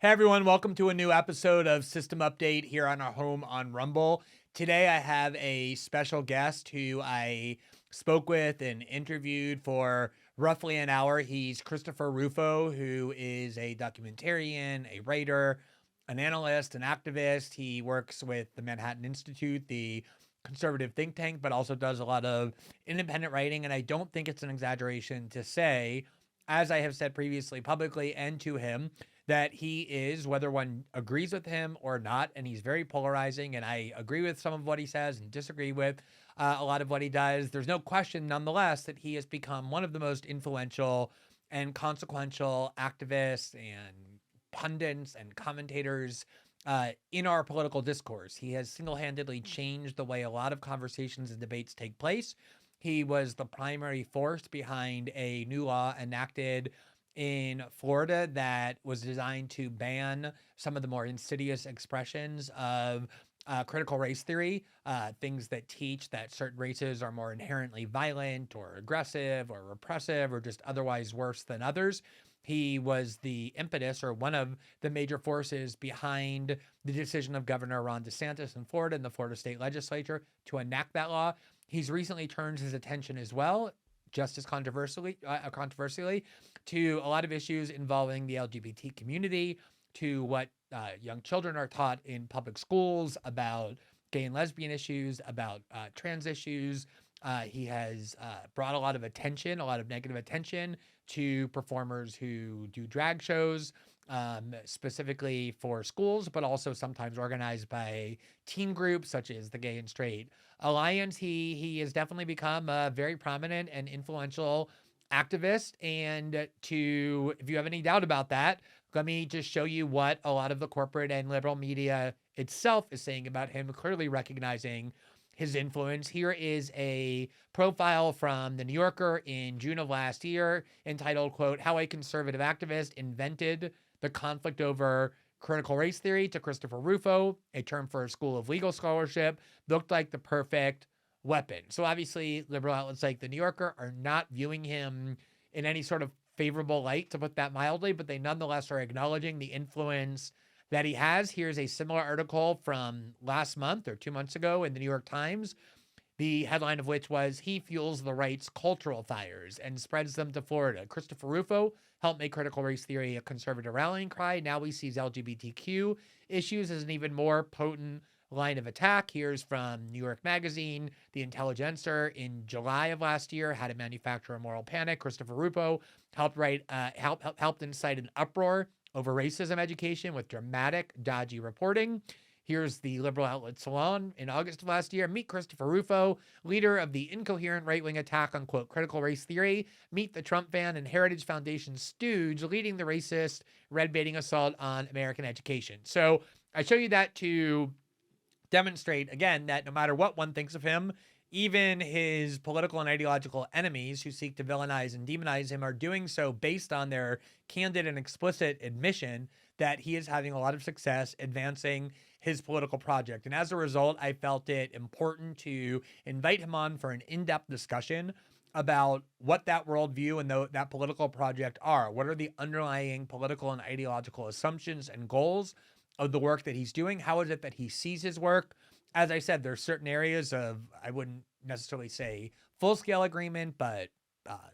Hey everyone, welcome to a new episode of System Update here on our home on Rumble. Today I have a special guest who I spoke with and interviewed for roughly an hour. He's Christopher Rufo, who is a documentarian, a writer, an analyst, an activist. He works with the Manhattan Institute, the conservative think tank, but also does a lot of independent writing. And I don't think it's an exaggeration to say, as I have said previously publicly and to him, that he is, whether one agrees with him or not, and he's very polarizing, and I agree with some of what he says and disagree with a lot of what he does. There's no question, nonetheless, that he has become one of the most influential and consequential activists and pundits and commentators in our political discourse. He has single-handedly changed the way a lot of conversations and debates take place. He was the primary force behind a new law enacted in Florida that was designed to ban some of the more insidious expressions of critical race theory, things that teach that certain races are more inherently violent or aggressive or repressive or just otherwise worse than others. He was the impetus or one of the major forces behind the decision of Governor Ron DeSantis in Florida and the Florida state legislature to enact that law. He's recently turned his attention as well, just as controversially, to a lot of issues involving the LGBT community, to what young children are taught in public schools about gay and lesbian issues, about trans issues. He has brought a lot of attention, a lot of negative attention to performers who do drag shows, specifically for schools, but also sometimes organized by teen groups such as the Gay and Straight Alliance. He has definitely become a very prominent and influential activist. And if you have any doubt about that, let me just show you what a lot of the corporate and liberal media itself is saying about him, clearly recognizing his influence. Here is a profile from The New Yorker in June of last year entitled, quote, "How a Conservative Activist Invented the Conflict Over Critical Race Theory to Christopher Rufo, a term for a school of legal scholarship, looked like the perfect weapon." So obviously liberal outlets like The New Yorker are not viewing him in any sort of favorable light, to put that mildly, but they nonetheless are acknowledging the influence that he has. Here's a similar article from last month or 2 months ago in the New York Times, the headline of which was, "He fuels the right's cultural fires and spreads them to Florida. Christopher Rufo helped make critical race theory a conservative rallying cry. Now he sees LGBTQ issues as an even more potent line of attack." Here's from New York Magazine. The Intelligencer in July of last year, "How to Manufacture a Moral Panic. Christopher Rufo helped incite an uproar over racism education with dramatic, dodgy reporting." Here's the liberal outlet Salon in August of last year. "Meet Christopher Rufo, leader of the incoherent right-wing attack on, quote, critical race theory. Meet the Trump fan and Heritage Foundation stooge leading the racist red-baiting assault on American education." So I show you that to demonstrate, again, that no matter what one thinks of him, even his political and ideological enemies who seek to villainize and demonize him are doing so based on their candid and explicit admission that he is having a lot of success advancing his political project. And as a result, I felt it important to invite him on for an in-depth discussion about what that worldview and that political project are. What are the underlying political and ideological assumptions and goals of the work that he's doing? How is it that he sees his work? As I said, there's certain areas of, I wouldn't necessarily say full-scale agreement, but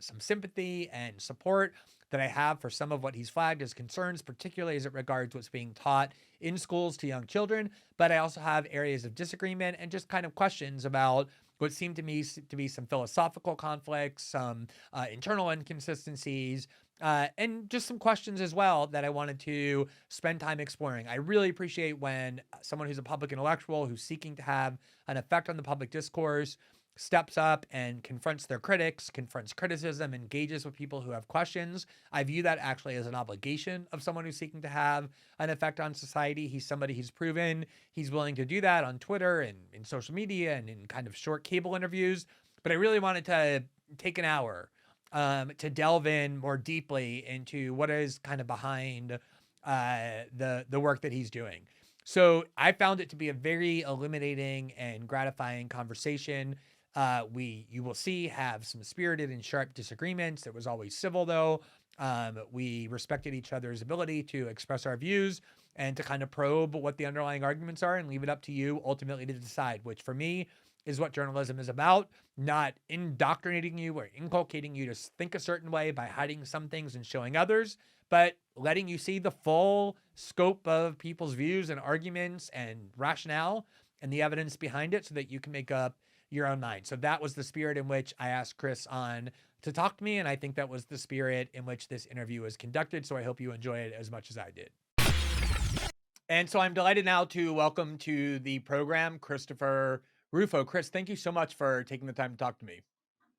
some sympathy and support that I have for some of what he's flagged as concerns, particularly as it regards what's being taught in schools to young children. But I also have areas of disagreement and just kind of questions about what seem to me to be some philosophical conflicts, some internal inconsistencies, and just some questions as well that I wanted to spend time exploring. I really appreciate when someone who's a public intellectual who's seeking to have an effect on the public discourse steps up and confronts their critics, confronts criticism, engages with people who have questions. I view that actually as an obligation of someone who's seeking to have an effect on society. He's somebody who's proven he's willing to do that on Twitter and in social media and in kind of short cable interviews. But I really wanted to take an hour to delve in more deeply into what is kind of behind the work that he's doing. So I found it to be a very illuminating and gratifying conversation. You will see, have some spirited and sharp disagreements. It was always civil, though. We respected each other's ability to express our views and to kind of probe what the underlying arguments are and leave it up to you ultimately to decide, which for me is what journalism is about, not indoctrinating you or inculcating you to think a certain way by hiding some things and showing others, but letting you see the full scope of people's views and arguments and rationale and the evidence behind it so that you can make up your own mind. So that was the spirit in which I asked Chris on to talk to me. And I think that was the spirit in which this interview was conducted. So I hope you enjoy it as much as I did. And so I'm delighted now to welcome to the program, Christopher Rufo. Chris, thank you so much for taking the time to talk to me.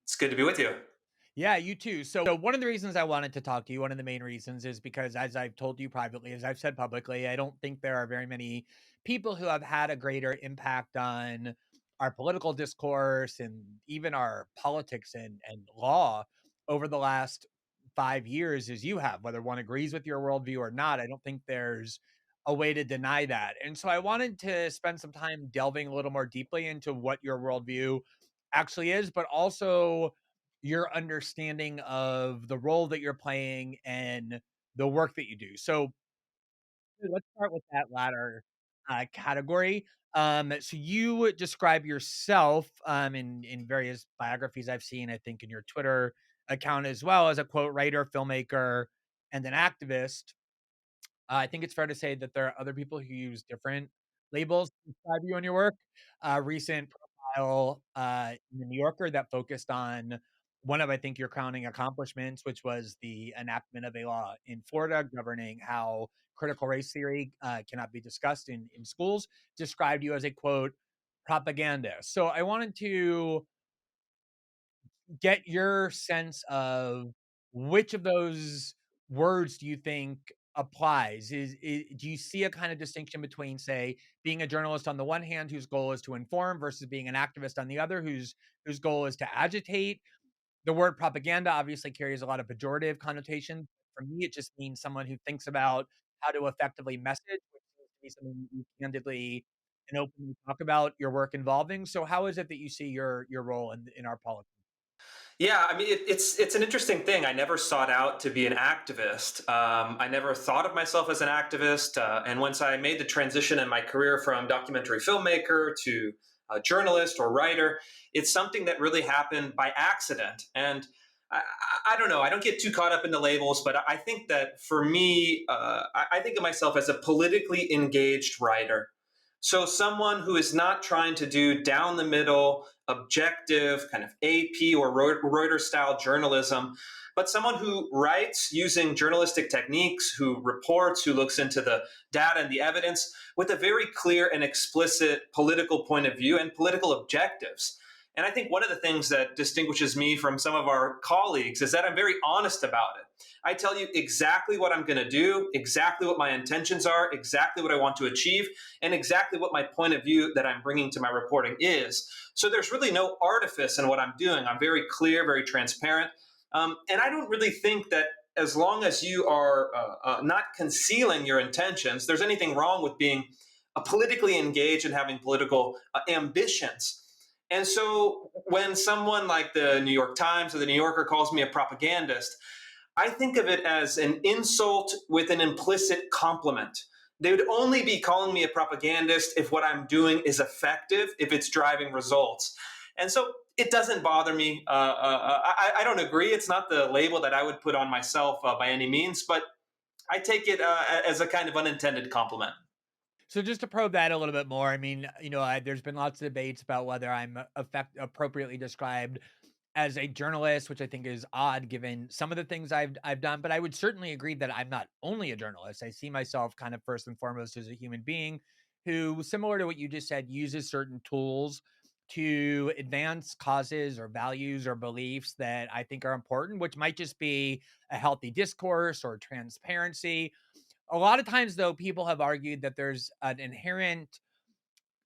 It's good to be with you. Yeah, you too. So one of the reasons I wanted to talk to you, one of the main reasons is because as I've told you privately, as I've said publicly, I don't think there are very many people who have had a greater impact on our political discourse and even our politics and law over the last 5 years as you have, whether one agrees with your worldview or not. I don't think there's a way to deny that. And so I wanted to spend some time delving a little more deeply into what your worldview actually is, but also your understanding of the role that you're playing and the work that you do. So let's start with that latter category. So you describe yourself in various biographies I've seen, I think in your Twitter account as well, as a quote writer, filmmaker, and an activist. I think it's fair to say that there are other people who use different labels to describe you and your work. Recent profile in the New Yorker that focused on one of, I think, your crowning accomplishments, which was the enactment of a law in Florida governing how critical race theory cannot be discussed in schools, described you as a quote propagandist. So I wanted to get your sense of which of those words do you think applies? Do you see a kind of distinction between, say, being a journalist on the one hand, whose goal is to inform, versus being an activist on the other, whose goal is to agitate? The word propaganda obviously carries a lot of pejorative connotation. For me, it just means someone who thinks about how to effectively message, which seems to be something you candidly and openly talk about your work involving. So, how is it that you see your role in our politics? Yeah, I mean, it's an interesting thing. I never sought out to be an activist. I never thought of myself as an activist. And once I made the transition in my career from documentary filmmaker to a journalist or writer, it's something that really happened by accident. And I don't know. I don't get too caught up in the labels, but I think that for me, I think of myself as a politically engaged writer. So someone who is not trying to do down the middle, objective, kind of AP or Reuters style journalism, but someone who writes using journalistic techniques, who reports, who looks into the data and the evidence with a very clear and explicit political point of view and political objectives. And I think one of the things that distinguishes me from some of our colleagues is that I'm very honest about it. I tell you exactly what I'm going to do, exactly what my intentions are, exactly what I want to achieve, and exactly what my point of view that I'm bringing to my reporting is. So there's really no artifice in what I'm doing. I'm very clear, very transparent. And I don't really think that as long as you are not concealing your intentions, there's anything wrong with being politically engaged and having political ambitions. And so when someone like the New York Times or the New Yorker calls me a propagandist, I think of it as an insult with an implicit compliment. They would only be calling me a propagandist if what I'm doing is effective, if it's driving results. And so it doesn't bother me. I don't agree. It's not the label that I would put on myself by any means, but I take it as a kind of unintended compliment. So just to probe that a little bit more, I mean, there's been lots of debates about whether I'm appropriately described as a journalist, which I think is odd given some of the things I've done. But I would certainly agree that I'm not only a journalist. I see myself kind of first and foremost as a human being who, similar to what you just said, uses certain tools to advance causes or values or beliefs that I think are important, which might just be a healthy discourse or transparency. A lot of times, though, people have argued that there's an inherent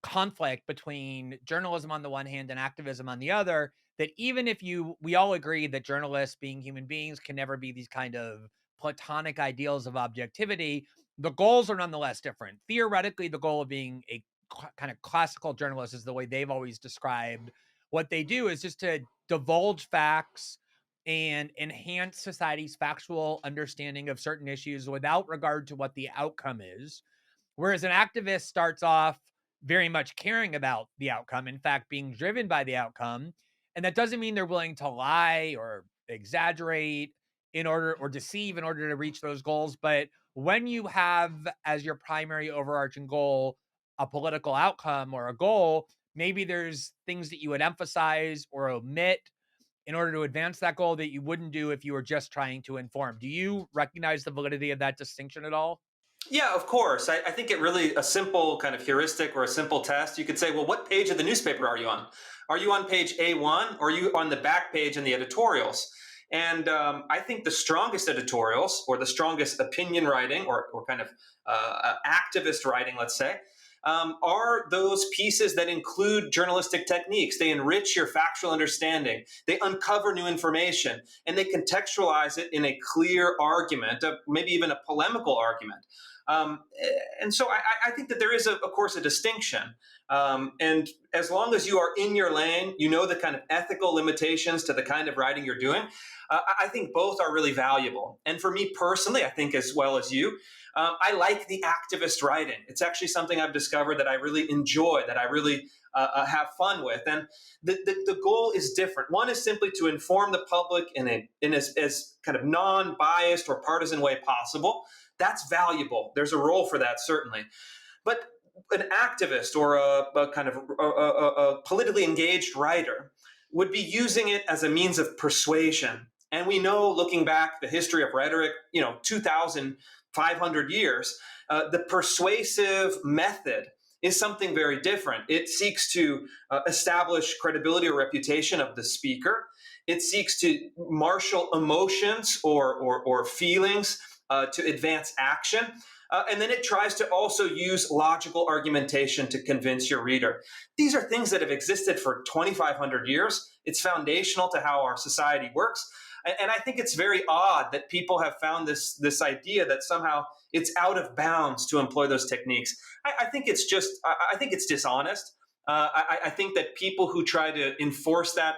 conflict between journalism on the one hand and activism on the other, that even if we all agree that journalists being human beings can never be these kind of platonic ideals of objectivity, the goals are nonetheless different. Theoretically, the goal of being a kind of classical journalist is the way they've always described what they do is just to divulge facts and enhance society's factual understanding of certain issues without regard to what the outcome is. Whereas an activist starts off very much caring about the outcome, in fact, being driven by the outcome. And that doesn't mean they're willing to lie or exaggerate in order or deceive in order to reach those goals. But when you have as your primary overarching goal a political outcome or a goal, maybe there's things that you would emphasize or omit in order to advance that goal that you wouldn't do if you were just trying to inform. Do you recognize the validity of that distinction at all? Yeah, of course. I think it really a simple kind of heuristic or a simple test. You could say, well, what page of the newspaper are you on? Are you on page A1 or are you on the back page in the editorials? And I think the strongest editorials or the strongest opinion writing or kind of activist writing, let's say, are those pieces that include journalistic techniques. They enrich your factual understanding, they uncover new information, and they contextualize it in a clear argument, maybe even a polemical argument. Um, and so I think that there is, of course, a distinction. And as long as you are in your lane, you know the kind of ethical limitations to the kind of writing you're doing. I think both are really valuable. And for me personally, I think as well as you, I like the activist writing. It's actually something I've discovered that I really enjoy, that I really have fun with. And the goal is different. One is simply to inform the public in as kind of non-biased or partisan way possible. That's valuable. There's a role for that, certainly. But an activist or a kind of a politically engaged writer would be using it as a means of persuasion. And we know, looking back the history of rhetoric, 2,500 years, the persuasive method is something very different. It seeks to establish credibility or reputation of the speaker. It seeks to marshal emotions or feelings to advance action. And then it tries to also use logical argumentation to convince your reader. These are things that have existed for 2,500 years. It's foundational to how our society works. And I think it's very odd that people have found this idea that somehow it's out of bounds to employ those techniques. I think it's just, I think it's dishonest. I think that people who try to enforce that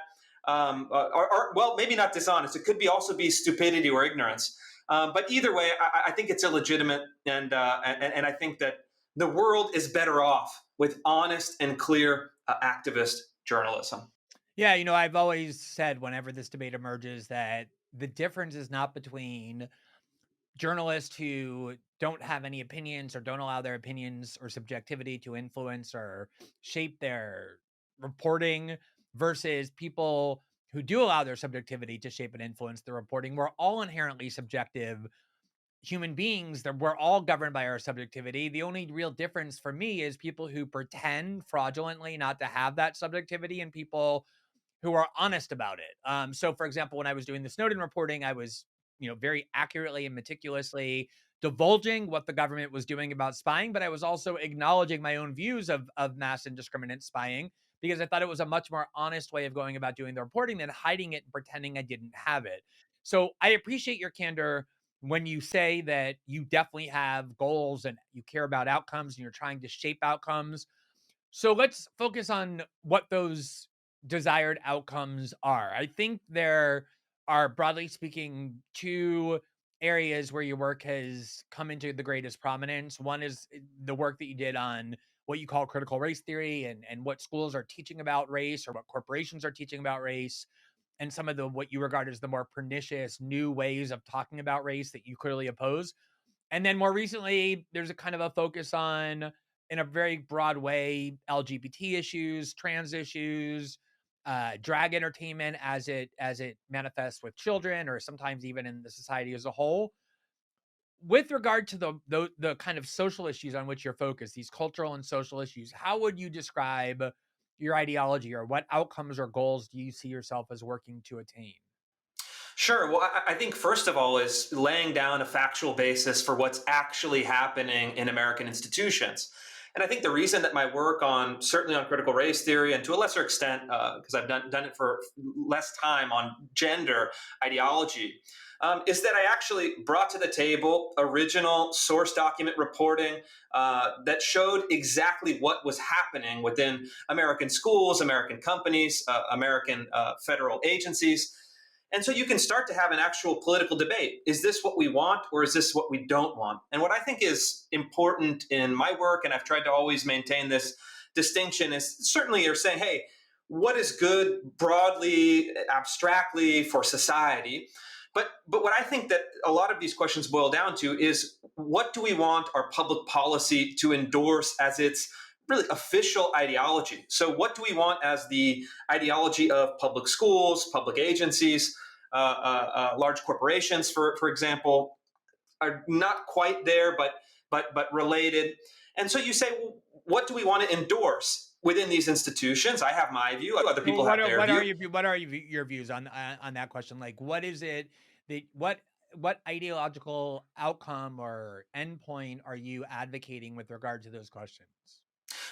are, well, maybe not dishonest. It could be also be stupidity or ignorance. But either way, I think it's illegitimate, and I think that the world is better off with honest and clear activist journalism. Yeah, I've always said whenever this debate emerges that the difference is not between journalists who don't have any opinions or don't allow their opinions or subjectivity to influence or shape their reporting versus people who do allow their subjectivity to shape and influence the reporting. We're all inherently subjective human beings, that we're all governed by our subjectivity. The only real difference for me is people who pretend fraudulently not to have that subjectivity and people who are honest about it. So, for example, when I was doing the Snowden reporting, I was, very accurately and meticulously divulging what the government was doing about spying, but I was also acknowledging my own views of mass indiscriminate spying because I thought it was a much more honest way of going about doing the reporting than hiding it and pretending I didn't have it. So I appreciate your candor when you say that you definitely have goals and you care about outcomes and you're trying to shape outcomes. So let's focus on what those desired outcomes are. I think there are, broadly speaking, two areas where your work has come into the greatest prominence. One is the work that you did on what you call critical race theory and what schools are teaching about race or what corporations are teaching about race and some of the what you regard as the more pernicious new ways of talking about race that you clearly oppose. And then more recently, there's a kind of a focus on, in a very broad way, LGBT issues, trans issues, drag entertainment as it manifests with children, or sometimes even in the society as a whole. With regard to the kind of social issues on which you're focused, these cultural and social issues, how would you describe your ideology, or what outcomes or goals do you see yourself as working to attain? Sure. Well, I think first of all is laying down a factual basis for what's actually happening in American institutions. And I think the reason that my work on, certainly on critical race theory, and to a lesser extent, because I've done it for less time, on gender ideology, is that I actually brought to the table original source document reporting that showed exactly what was happening within American schools, American companies, American federal agencies. And so you can start to have an actual political debate. Is this what we want, or is this what we don't want? And what I think is important in my work, and I've tried to always maintain this distinction, is certainly you're saying, hey, what is good broadly, abstractly for society? But what I think that a lot of these questions boil down to is, what do we want our public policy to endorse as its really official ideology? So what do we want as the ideology of public schools, public agencies, large corporations, for example, are not quite there, but related. And so you say, well, what do we want to endorse within these institutions? I have my view. Other Well, people have their view. your views on that question? Like, what is it that what ideological outcome or endpoint are you advocating with regard to those questions?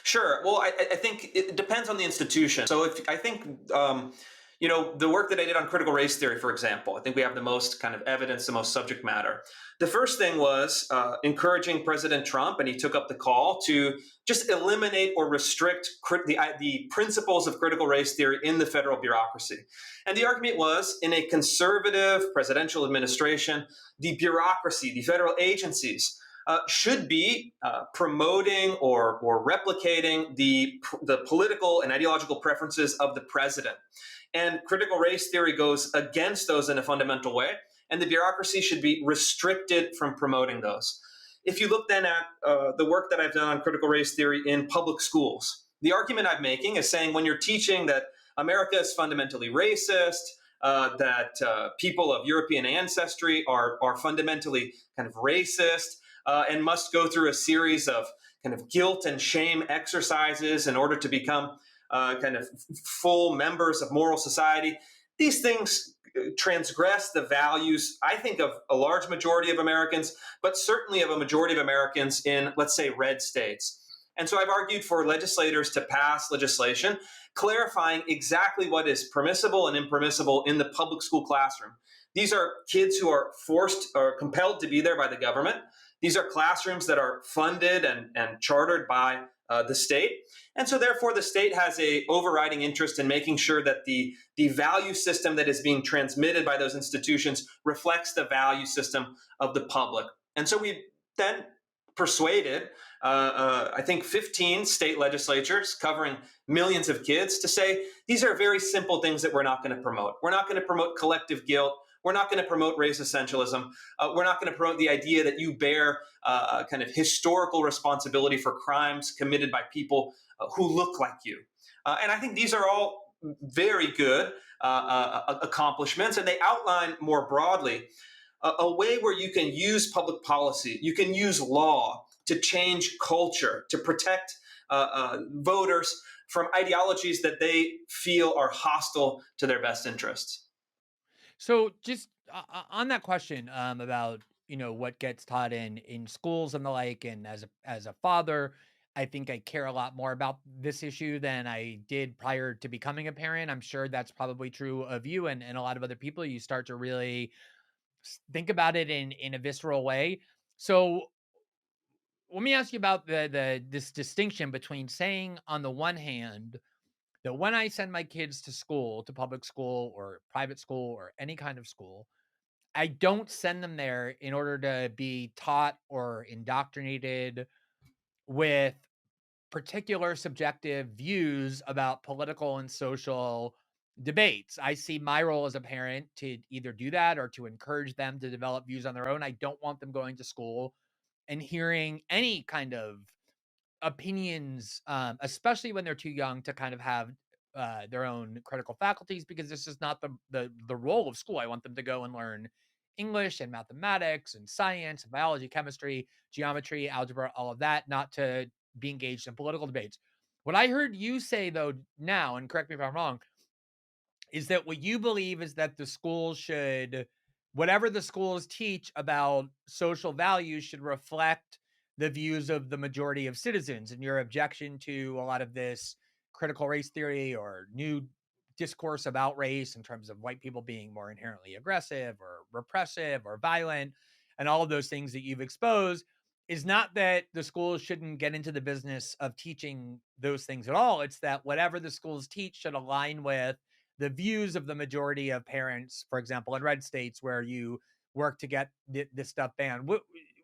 Sure. Well, I think it depends on the institution. So if I think, the work that I did on critical race theory, for example, I think we have the most kind of evidence, the most subject matter. The first thing was encouraging President Trump, and he took up the call to just eliminate or restrict the principles of critical race theory in the federal bureaucracy. And the argument was, in a conservative presidential administration, the bureaucracy, the federal agencies, should be promoting or replicating the political and ideological preferences of the president. And critical race theory goes against those in a fundamental way, and the bureaucracy should be restricted from promoting those. If you look then at the work that I've done on critical race theory in public schools, the argument I'm making is saying, when you're teaching that America is fundamentally racist, that people of European ancestry are fundamentally kind of racist, and must go through a series of kind of guilt and shame exercises in order to become kind of full members of moral society. These things transgress the values, I think, of a large majority of Americans, but certainly of a majority of Americans in, let's say, red states. And so I've argued for legislators to pass legislation clarifying exactly what is permissible and impermissible in the public school classroom. These are kids who are forced or compelled to be there by the government. These are classrooms that are funded and chartered by the state. And so therefore the state has a overriding interest in making sure that the value system that is being transmitted by those institutions reflects the value system of the public. And so we then persuaded, I think, 15 state legislatures covering millions of kids to say, these are very simple things that we're not going to promote. We're not going to promote collective guilt. We're not going to promote race essentialism. We're not going to promote the idea that you bear kind of historical responsibility for crimes committed by people who look like you. And I think these are all very good accomplishments, and they outline more broadly a way where you can use public policy, you can use law to change culture, to protect voters from ideologies that they feel are hostile to their best interests. So just on that question about what gets taught in schools and the like, and as a father, I think I care a lot more about this issue than I did prior to becoming a parent. I'm sure that's probably true of you and a lot of other people. You start to really think about it in a visceral way. So let me ask you about the this distinction between saying, on the one hand, that when I send my kids to school, to public school or private school or any kind of school, I don't send them there in order to be taught or indoctrinated with particular subjective views about political and social debates. I see my role as a parent to either do that or to encourage them to develop views on their own. I don't want them going to school and hearing any kind of opinions, especially when they're too young to kind of have their own critical faculties, because this is not the role of school. I want them to go and learn English and mathematics and science and biology, chemistry, geometry, algebra, all of that, not to be engaged in political debates. What I heard you say, though, now, and correct me if I'm wrong, is that what you believe is that the schools should, whatever the schools teach about social values, should reflect the views of the majority of citizens, and your objection to a lot of this critical race theory or new discourse about race in terms of white people being more inherently aggressive or repressive or violent and all of those things that you've exposed is not that the schools shouldn't get into the business of teaching those things at all. It's that whatever the schools teach should align with the views of the majority of parents, for example, in red states where you work to get this stuff banned.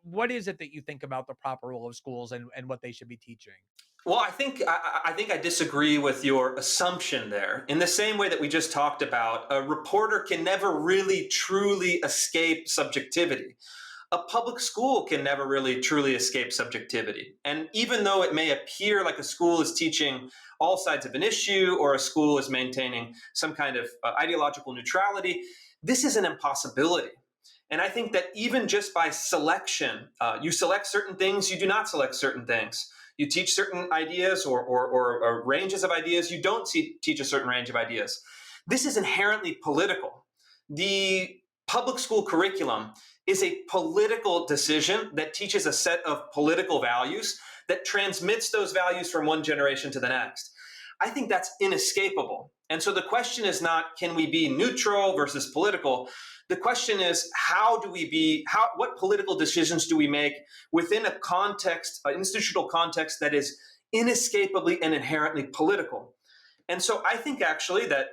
What is it that you think about the proper role of schools and what they should be teaching? Well, I think I disagree with your assumption there. In the same way that we just talked about, a reporter can never really truly escape subjectivity. A public school can never really truly escape subjectivity. And even though it may appear like a school is teaching all sides of an issue or a school is maintaining some kind of ideological neutrality, this is an impossibility. And I think that even just by selection, you select certain things, you do not select certain things. You teach certain ideas or ranges of ideas, you don't teach a certain range of ideas. This is inherently political. The public school curriculum is a political decision that teaches a set of political values that transmits those values from one generation to the next. I think that's inescapable. And so the question is not, can we be neutral versus political? The question is, what political decisions do we make within a context, an institutional context that is inescapably and inherently political? And so I think actually that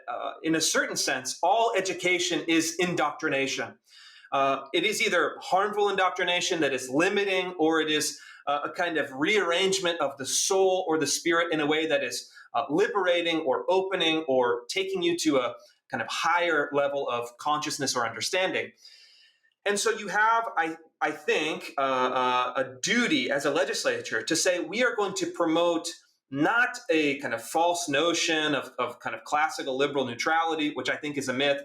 in a certain sense, all education is indoctrination. It is either harmful indoctrination that is limiting, or it is a kind of rearrangement of the soul or the spirit in a way that is liberating or opening or taking you to a kind of higher level of consciousness or understanding. And so you have, I think, a duty as a legislature to say we are going to promote not a kind of false notion of kind of classical liberal neutrality, which I think is a myth,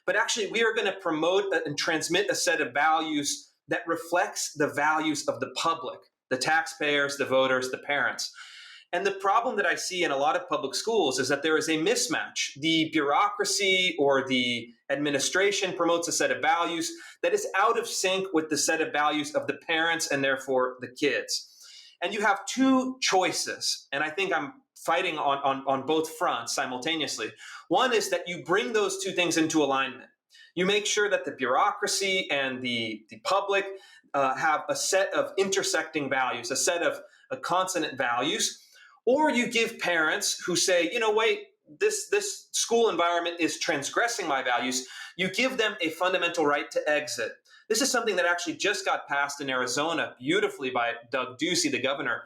but actually we are going to promote and transmit a set of values that reflects the values of the public, the taxpayers, the voters, the parents. And the problem that I see in a lot of public schools is that there is a mismatch. The bureaucracy or the administration promotes a set of values that is out of sync with the set of values of the parents and therefore the kids. And you have two choices, and I think I'm fighting on both fronts simultaneously. One is that you bring those two things into alignment. You make sure that the bureaucracy and the public have a set of intersecting values, a set of consonant values, or you give parents who say, wait, this school environment is transgressing my values, you give them a fundamental right to exit. This is something that actually just got passed in Arizona beautifully by Doug Ducey, the governor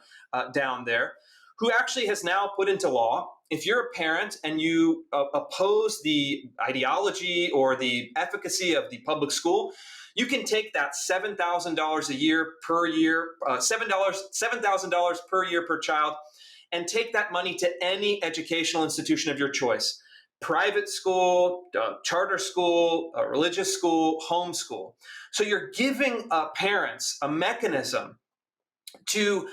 down there, who actually has now put into law, if you're a parent and you oppose the ideology or the efficacy of the public school, you can take that $7,000 a year per year, $7,000 per year per child, and take that money to any educational institution of your choice. Private school, charter school, religious school, homeschool. So you're giving parents a mechanism to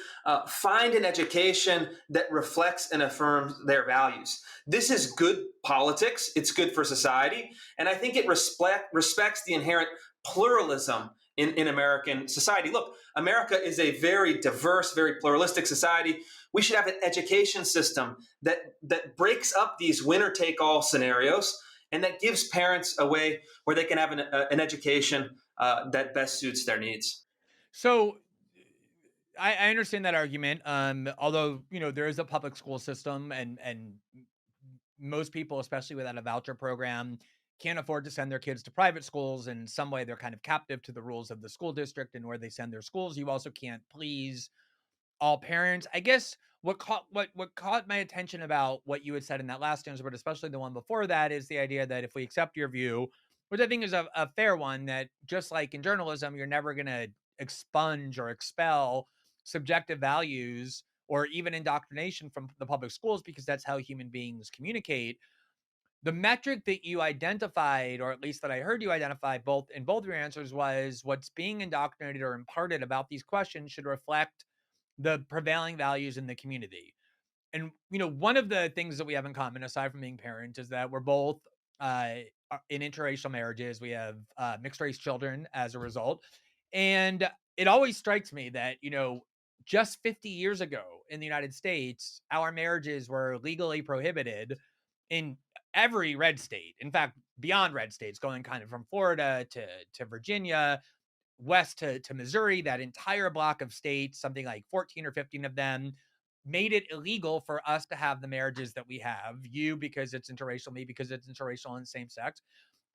find an education that reflects and affirms their values. This is good politics. It's good for society. And I think it respects the inherent pluralism in American society. Look, America is a very diverse, very pluralistic society. We should have an education system that breaks up these winner-take-all scenarios and that gives parents a way where they can have an education that best suits their needs. So I understand that argument. Although there is a public school system, and most people, especially without a voucher program, can't afford to send their kids to private schools. In some way, they're kind of captive to the rules of the school district and where they send their schools. You also can't please all parents. I guess what caught my attention about what you had said in that last answer, but especially the one before that, is the idea that if we accept your view, which I think is a fair one, that just like in journalism, you're never going to expunge or expel subjective values or even indoctrination from the public schools because that's how human beings communicate. The metric that you identified, or at least that I heard you identify both in both your answers, was what's being indoctrinated or imparted about these questions should reflect the prevailing values in the community. And one of the things that we have in common, aside from being parents, is that we're both in interracial marriages. We have mixed race children as a result, and it always strikes me that just 50 years ago in the United States, our marriages were legally prohibited in every red state. In fact, beyond red states, going kind of from Florida to Virginia, west to Missouri, that entire block of states, something like 14 or 15 of them, made it illegal for us to have the marriages that we have. You because it's interracial, me because it's interracial and same sex.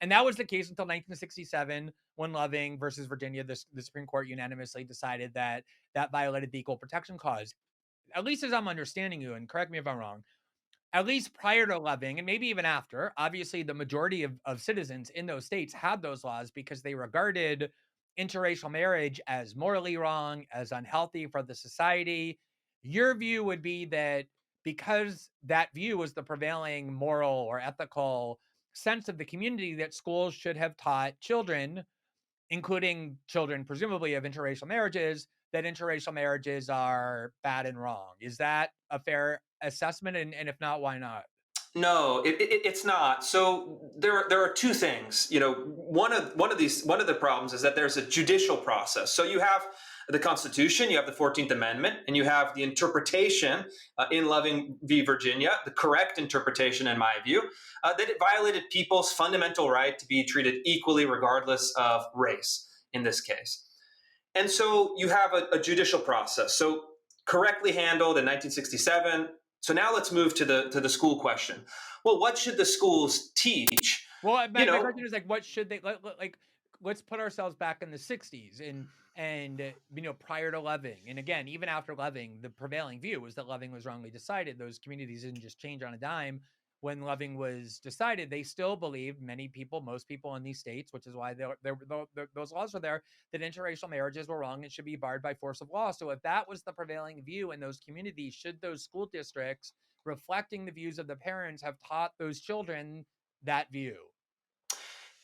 And that was the case until 1967, when Loving versus Virginia, the Supreme Court unanimously decided that that violated the Equal Protection Clause. At least as I'm understanding you, and correct me if I'm wrong, at least prior to Loving, and maybe even after, obviously the majority of citizens in those states had those laws because they regarded interracial marriage as morally wrong, as unhealthy for the society. Your view would be that because that view was the prevailing moral or ethical sense of the community, that schools should have taught children, including children presumably of interracial marriages, that interracial marriages are bad and wrong. Is that a fair assessment? And if not, why not? No, it's not. So there are two things. One of the problems is that there's a judicial process. So you have the Constitution, you have the 14th Amendment, and you have the interpretation in Loving v. Virginia, the correct interpretation, in my view, that it violated people's fundamental right to be treated equally, regardless of race. In this case, and so you have a judicial process. So correctly handled in 1967. So now let's move to the school question. Well, what should the schools teach? Well, You my know, question is like, what should they like? Let's put ourselves back in the '60s and prior to Loving, and again, even after Loving, the prevailing view was that Loving was wrongly decided. Those communities didn't just change on a dime. When Loving was decided, they still believed, many people, most people in these states, which is why those laws were there, that interracial marriages were wrong and should be barred by force of law. So if that was the prevailing view in those communities, should those school districts, reflecting the views of the parents, have taught those children that view?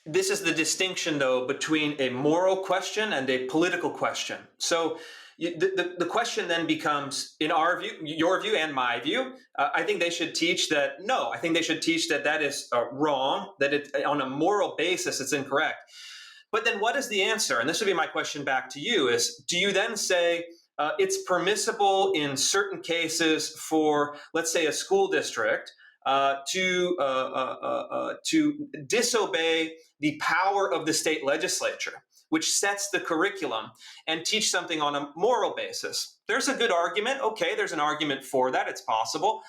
this is the distinction, though, between a moral question and a political question. So the question then becomes, in our view, your view and my view, I think they should teach that, no, I think they should teach that that is wrong, that it, on a moral basis, it's incorrect. But then what is the answer? And this would be my question back to you is, do you then say it's permissible in certain cases for, let's say, a school district to disobey the power of the state legislature, which sets the curriculum, and teach something on a moral basis? There's a good argument. Okay, there's an argument for that. It's possible.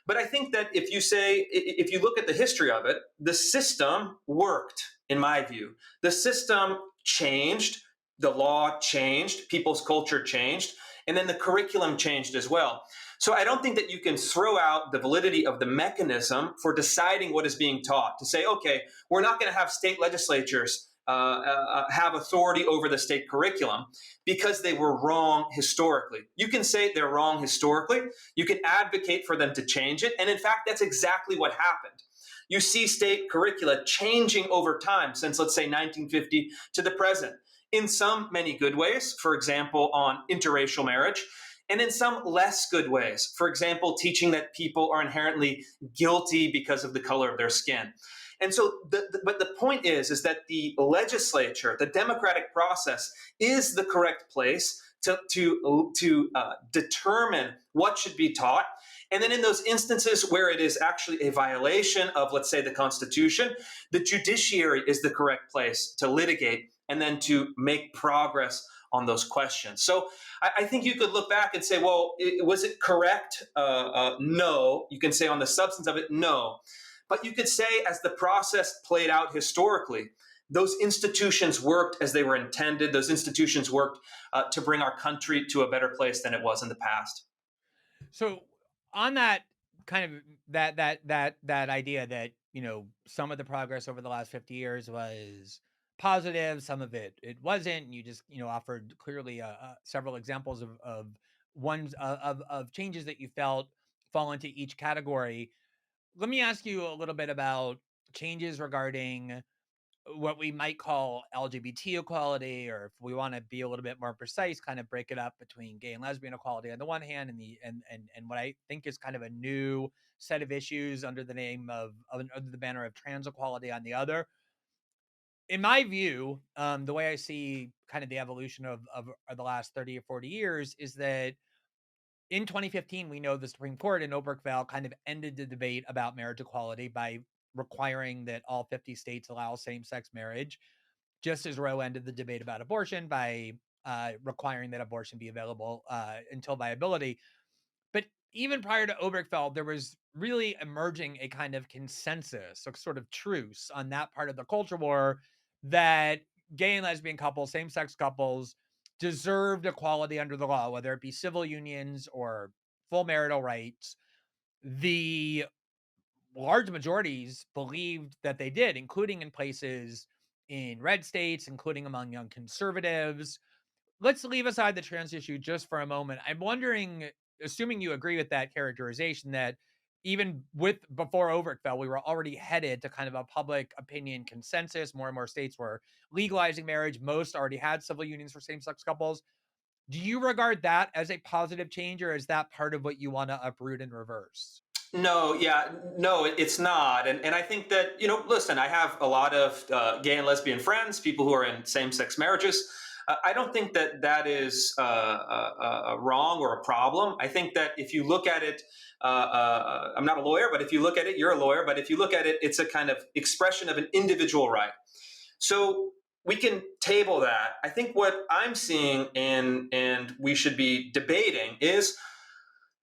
But I think that if you look at the history of it, the system worked, in my view. The system changed, the law changed, people's culture changed, and then the curriculum changed as well. So I don't think that you can throw out the validity of the mechanism for deciding what is being taught to say, okay, we're not going to have state legislatures have authority over the state curriculum because they were wrong historically. You can say they're wrong historically. You can advocate for them to change it. And in fact, that's exactly what happened. You see state curricula changing over time since, let's say, 1950 to the present, in some many good ways, for example, on interracial marriage, and in some less good ways, for example, teaching that people are inherently guilty because of the color of their skin. And so, but the point is that the legislature, the democratic process, is the correct place to determine what should be taught. And then in those instances where it is actually a violation of, let's say, the Constitution, the judiciary is the correct place to litigate and then to make progress on those questions. So I think you could look back and say, well, was it correct? No. You can say on the substance of it, no. But you could say, as the process played out historically, those institutions worked as they were intended. Those institutions worked to bring our country to a better place than it was in the past. So on that kind of that idea that, some of the progress over the last 50 years was positive, some of it wasn't, and you just, offered clearly several examples of ones of changes that you felt fall into each category. Let me ask you a little bit about changes regarding what we might call LGBT equality, or if we want to be a little bit more precise, kind of break it up between gay and lesbian equality on the one hand, and and what I think is kind of a new set of issues under the name of under the banner of trans equality on the other. in my view, the way I see kind of the evolution of the last 30 or 40 years is that in 2015, we know the Supreme Court in Obergefell kind of ended the debate about marriage equality by requiring that all 50 states allow same sex marriage, just as Roe ended the debate about abortion by requiring that abortion be available until viability. But even prior to Obergefell, there was really emerging a kind of consensus, a sort of truce on that part of the culture war that gay and lesbian couples, same sex couples, deserved equality under the law, whether it be civil unions or full marital rights. The large majorities believed that they did, including in places in red states, including among young conservatives. Let's leave aside the trans issue just for a moment. I'm wondering, assuming you agree with that characterization, that even with before Overkill, we were already headed to kind of a public opinion consensus. More and more states were legalizing marriage. Most already had civil unions for same-sex couples. Do you regard that as a positive change, or is that part of what you want to uproot and reverse? No, yeah, no, it's not. And I think that, listen, I have a lot of gay and lesbian friends, people who are in same sex marriages. I don't think that that is wrong or a problem. I think that if you look at it, I'm not a lawyer, but if you look at it, you're a lawyer, but if you look at it, it's a kind of expression of an individual right. So we can table that. I think what I'm seeing and we should be debating is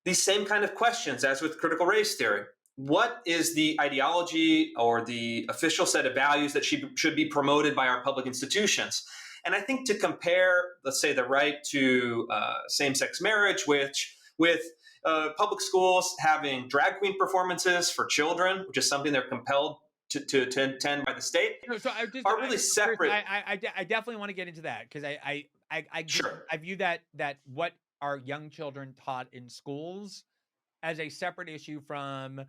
these same kind of questions as with critical race theory. What is the ideology or the official set of values that should be promoted by our public institutions? And I think to compare, let's say, the right to same-sex marriage, with public schools having drag queen performances for children, which is something they're compelled to attend by the state, No, so are really Chris, separate. I definitely want to get into that because Sure. I view that what are young children taught in schools as a separate issue from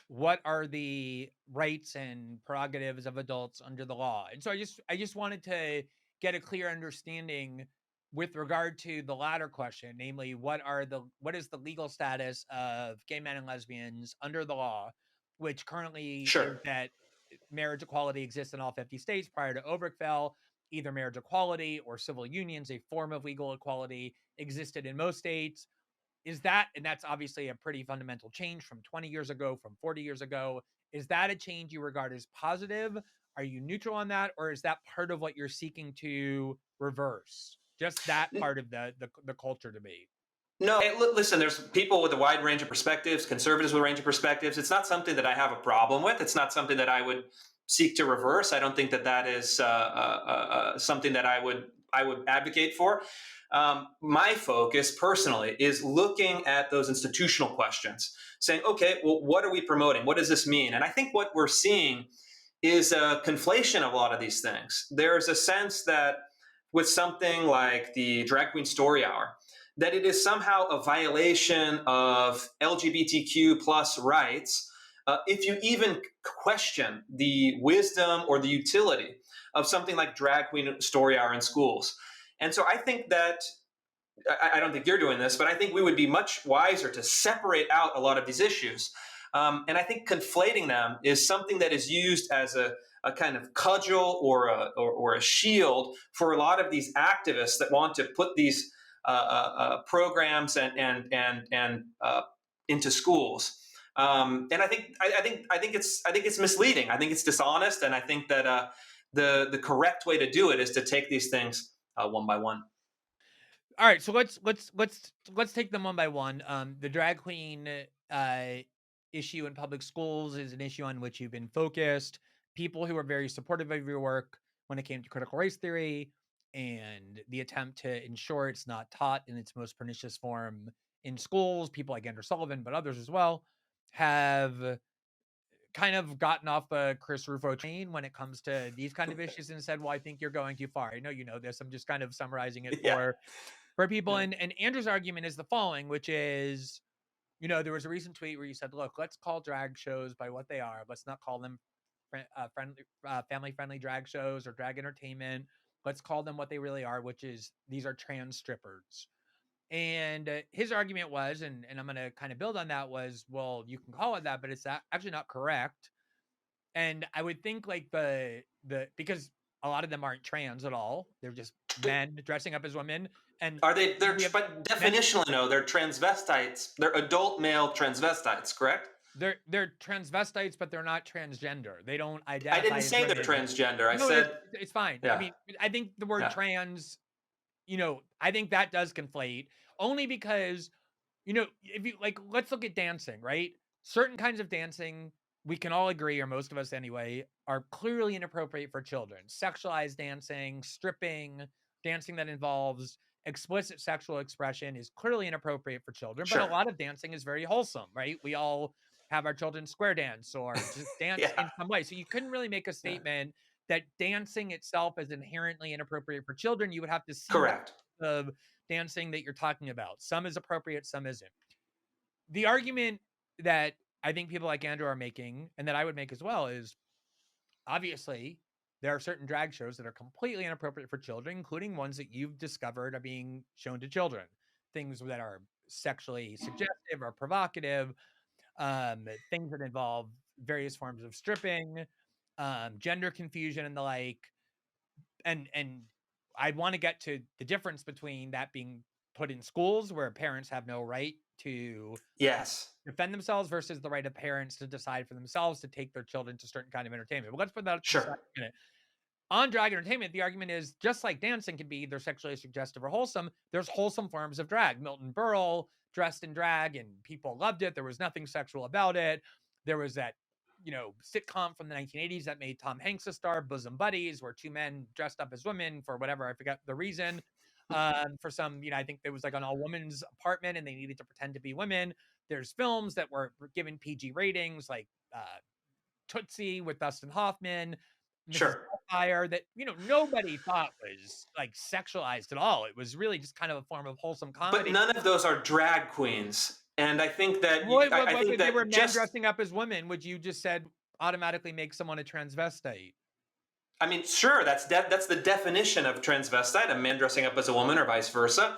what are the rights and prerogatives of adults under the law. And so I just wanted to get a clear understanding with regard to the latter question, namely what is the legal status of gay men and lesbians under the law, which currently is Sure. that marriage equality exists in all 50 states prior to Obergefell. Either marriage equality or civil unions, a form of legal equality, existed in most states. Is that, and that's obviously a pretty fundamental change from 20 years ago, from 40 years ago. Is that a change you regard as positive? Are you neutral on that? Or is that part of what you're seeking to reverse? Just that part of the culture debate. No, hey, listen, there's people with a wide range of perspectives, conservatives with a range of perspectives. It's not something that I have a problem with. It's not something that I would seek to reverse. I don't think that that is something that I would advocate for. My focus personally is looking at those institutional questions, saying, okay, well, what are we promoting? What does this mean? And I think what we're seeing is a conflation of a lot of these things. There's a sense that with something like the Drag Queen Story Hour, that it is somehow a violation of LGBTQ plus rights if you even question the wisdom or the utility of something like Drag Queen Story Hour in schools. And so I think that I don't think you're doing this, but I think we would be much wiser to separate out a lot of these issues. And I think conflating them is something that is used as a kind of cudgel or a shield for a lot of these activists that want to put these programs and into schools. And I think it's misleading. I think it's dishonest, and I think that the correct way to do it is to take these things one by one. All right, so let's take them one by one. The drag queen uh, issue in public schools is an issue on which you've been focused. People who are very supportive of your work when it came to critical race theory and the attempt to ensure it's not taught in its most pernicious form in schools, people like Andrew Sullivan, but others as well, have kind of gotten off the Chris Rufo train when it comes to these kind of issues and said, "Well, I think you're going too far." I know you know this. I'm just kind of summarizing it Yeah. for people. Yeah. And Andrew's argument is the following, which is, there was a recent tweet where you said, "Look, let's call drag shows by what they are. Let's not call them family-friendly drag shows or drag entertainment. Let's call them what they really are, which is these are trans strippers." And his argument was, and I'm going to kind of build on that, was, well, you can call it that, but it's actually not correct. And I would think like the because a lot of them aren't trans at all. They're just men dressing up as women. And Are they? But many, definitionally, no. They're transvestites. They're adult male transvestites, correct? they're transvestites, but they're not transgender. They don't I identify didn't as say they're women. transgender. I No, said, it's fine. I yeah, mean, I think the word yeah, trans, I think that does conflate, only because, if you like, let's look at dancing, right? Certain kinds of dancing, we can all agree, or most of us anyway, are clearly inappropriate for children. Sexualized dancing, stripping, dancing that involves explicit sexual expression is clearly inappropriate for children, but a sure, lot of dancing is very wholesome, right? We all have our children square dance or just dance yeah, in some way. So you couldn't really make a yeah, statement that dancing itself is inherently inappropriate for children. You would have to see what correct. of dancing that you're talking about. Some is appropriate, some isn't. The argument that I think people like Andrew are making, and that I would make as well, is obviously there are certain drag shows that are completely inappropriate for children, including ones that you've discovered are being shown to children. Things that are sexually suggestive or provocative, things that involve various forms of stripping, gender confusion, and the like. And I want to get to the difference between that being put in schools where parents have no right to Yes, defend themselves versus the right of parents to decide for themselves to take their children to certain kind of entertainment. But let's put that to the side sure, for a minute. On drag entertainment, the argument is just like dancing can be either sexually suggestive or wholesome, there's wholesome forms of drag. Milton Berle dressed in drag and people loved it. There was nothing sexual about it. There was that, sitcom from the 1980s that made Tom Hanks a star, Bosom Buddies, where two men dressed up as women for whatever, I forget the reason. For some, I think it was like an all women's apartment and they needed to pretend to be women. There's films that were given PG ratings, like Tootsie with Dustin Hoffman, Mrs. sure. Doubtfire, that nobody thought was like sexualized at all. It was really just kind of a form of wholesome But comedy. none of those are drag queens, and I think that I What think if they were that men just dressing up as women, which you just said automatically makes someone a transvestite? I mean, sure, that's the definition of transvestite, a man dressing up as a woman or vice versa.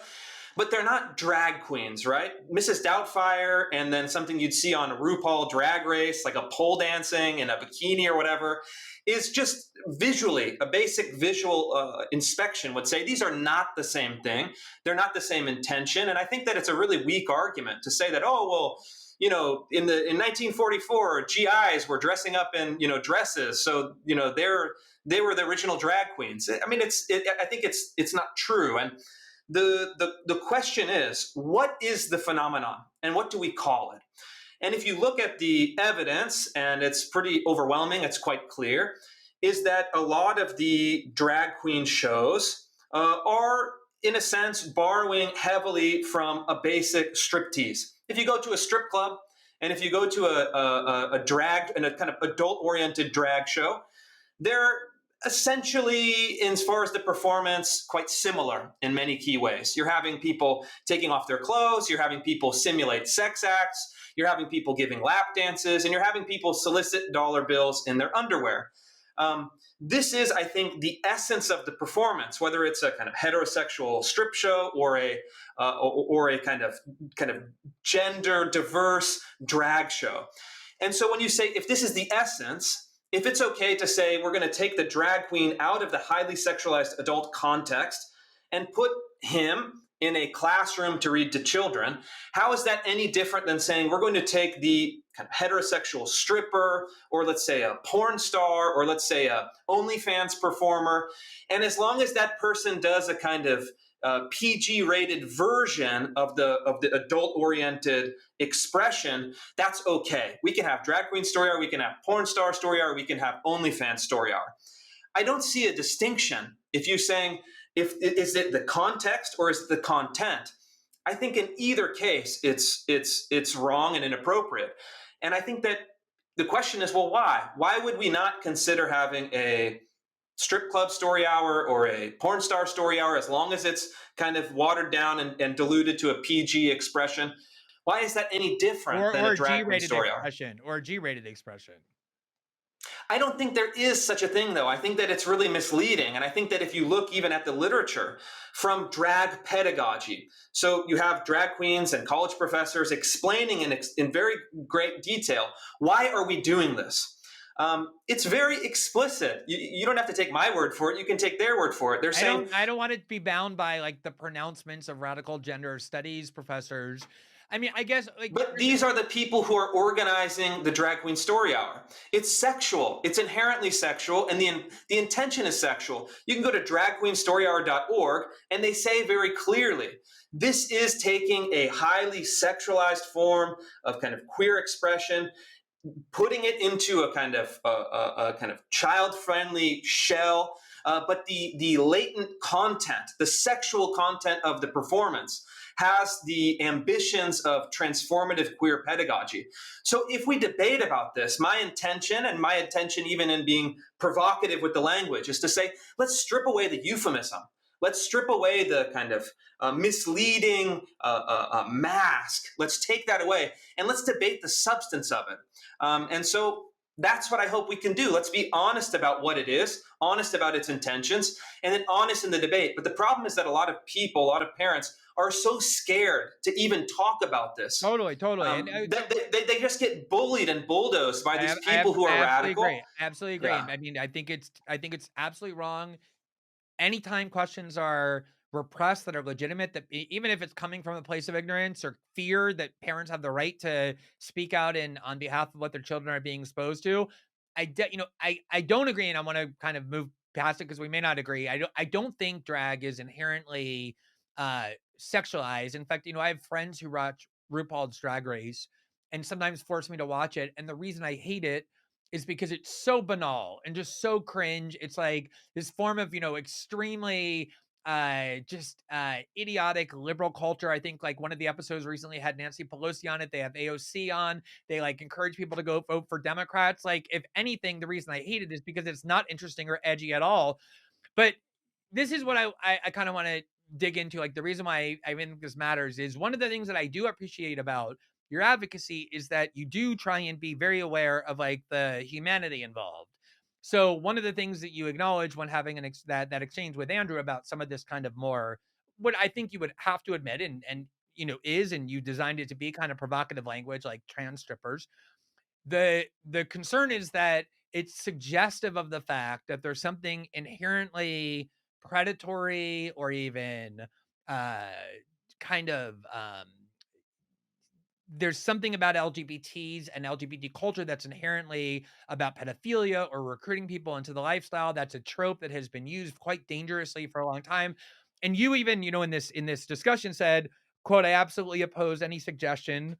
But they're not drag queens, right? Mrs. Doubtfire, and then something you'd see on RuPaul Drag Race, like a pole dancing in a bikini or whatever, is just visually, a basic visual inspection would say these are not the same thing. They're not the same intention. And I think that it's a really weak argument to say that, oh, well, in 1944, GIs were dressing up in, dresses. So, they were the original drag queens. I mean, I think it's not true. And the question is, what is the phenomenon and what do we call it? And if you look at the evidence, and it's pretty overwhelming, it's quite clear, is that a lot of the drag queen shows are, in a sense, borrowing heavily from a basic striptease. If you go to a strip club and if you go to a drag and a kind of adult-oriented drag show, they're essentially, as far as the performance, quite similar in many key ways. You're having people taking off their clothes, you're having people simulate sex acts, you're having people giving lap dances, and you're having people solicit dollar bills in their underwear. This is, I think, the essence of the performance, whether it's a kind of heterosexual strip show or a kind of gender diverse drag show. And so when you say, if this is the essence, if it's okay to say we're going to take the drag queen out of the highly sexualized adult context and put him in a classroom to read to children, how is that any different than saying we're going to take the kind of heterosexual stripper, or let's say a porn star, or let's say a OnlyFans performer, and as long as that person does a kind of PG-rated version of the adult-oriented expression, that's okay. We can have drag queen story hour, we can have porn star story hour, we can have OnlyFans story hour. I don't see a distinction if you're saying, is it the context or is it the content? I think in either case, it's wrong and inappropriate. And I think that the question is, well, why? Why would we not consider having a strip club story hour or a porn star story hour, as long as it's kind of watered down and diluted to a PG expression? Why is that any different than a drag queen story hour? Or a G-rated expression? I don't think there is such a thing, though. I think that it's really misleading. And I think that if you look even at the literature from drag pedagogy, so you have drag queens and college professors explaining in very great detail, why are we doing this? it's very explicit. You don't have to take my word for it. You can take their word for it. They're saying, I don't want it to be bound by like the pronouncements of radical gender studies professors. I mean, I guess like but these are the people who are organizing the Drag Queen Story Hour. It's sexual. It's inherently sexual, and the intention is sexual. You can go to dragqueenstoryhour.org, and they say very clearly, this is taking a highly sexualized form of kind of queer expression, putting it into a kind of child-friendly shell, but the latent content, the sexual content of the performance, has the ambitions of transformative queer pedagogy. So if we debate about this, my intention even in being provocative with the language, is to say, let's strip away the euphemism. Let's strip away the kind of misleading mask. Let's take that away and let's debate the substance of it. And so that's what I hope we can do. Let's be honest about what it is, honest about its intentions, and then honest in the debate. But the problem is that a lot of people, a lot of parents are so scared to even talk about this. totally. And they just get bullied and bulldozed by these people who are radical. I absolutely agree. Yeah. I mean, I think it's absolutely wrong. Anytime questions are repressed that are legitimate, that even if it's coming from a place of ignorance or fear that parents have the right to speak out in on behalf of what their children are being exposed to, I don't agree, and I want to kind of move past it because we may not agree. I don't think drag is inherently uh sexualized. In fact, I have friends who watch RuPaul's Drag Race and sometimes force me to watch it, and the reason I hate it is because it's so banal and just so cringe. It's like this form of, extremely just idiotic liberal culture. I think like one of the episodes recently had Nancy Pelosi on it. They have AOC on. They like encourage people to go vote for Democrats. Like, if anything, the reason I hate it is because it's not interesting or edgy at all. But this is what I kind of want to dig into. Like, the reason why I think this matters is one of the things that I do appreciate about your advocacy is that you do try and be very aware of like the humanity involved. So one of the things that you acknowledge when having that exchange with Andrew about some of this kind of more, what I think you would have to admit, and and you designed it to be kind of provocative language like trans strippers. The concern is that it's suggestive of the fact that there's something inherently predatory or even uh kind of there's something about LGBTs and LGBT culture that's inherently about pedophilia or recruiting people into the lifestyle. That's a trope that has been used quite dangerously for a long time. And you even, in this discussion said, quote, I absolutely oppose any suggestion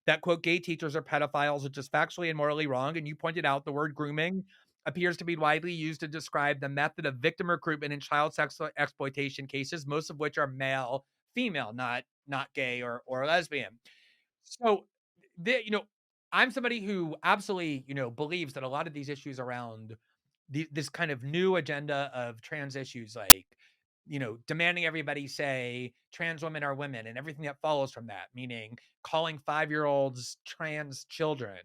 that, quote, gay teachers are pedophiles, which is factually and morally wrong. And you pointed out the word grooming appears to be widely used to describe the method of victim recruitment in child sex exploitation cases, most of which are male, female, not gay or lesbian. So, I'm somebody who absolutely, believes that a lot of these issues around this kind of new agenda of trans issues, like, demanding everybody say trans women are women and everything that follows from that, meaning calling 5-year-olds trans children,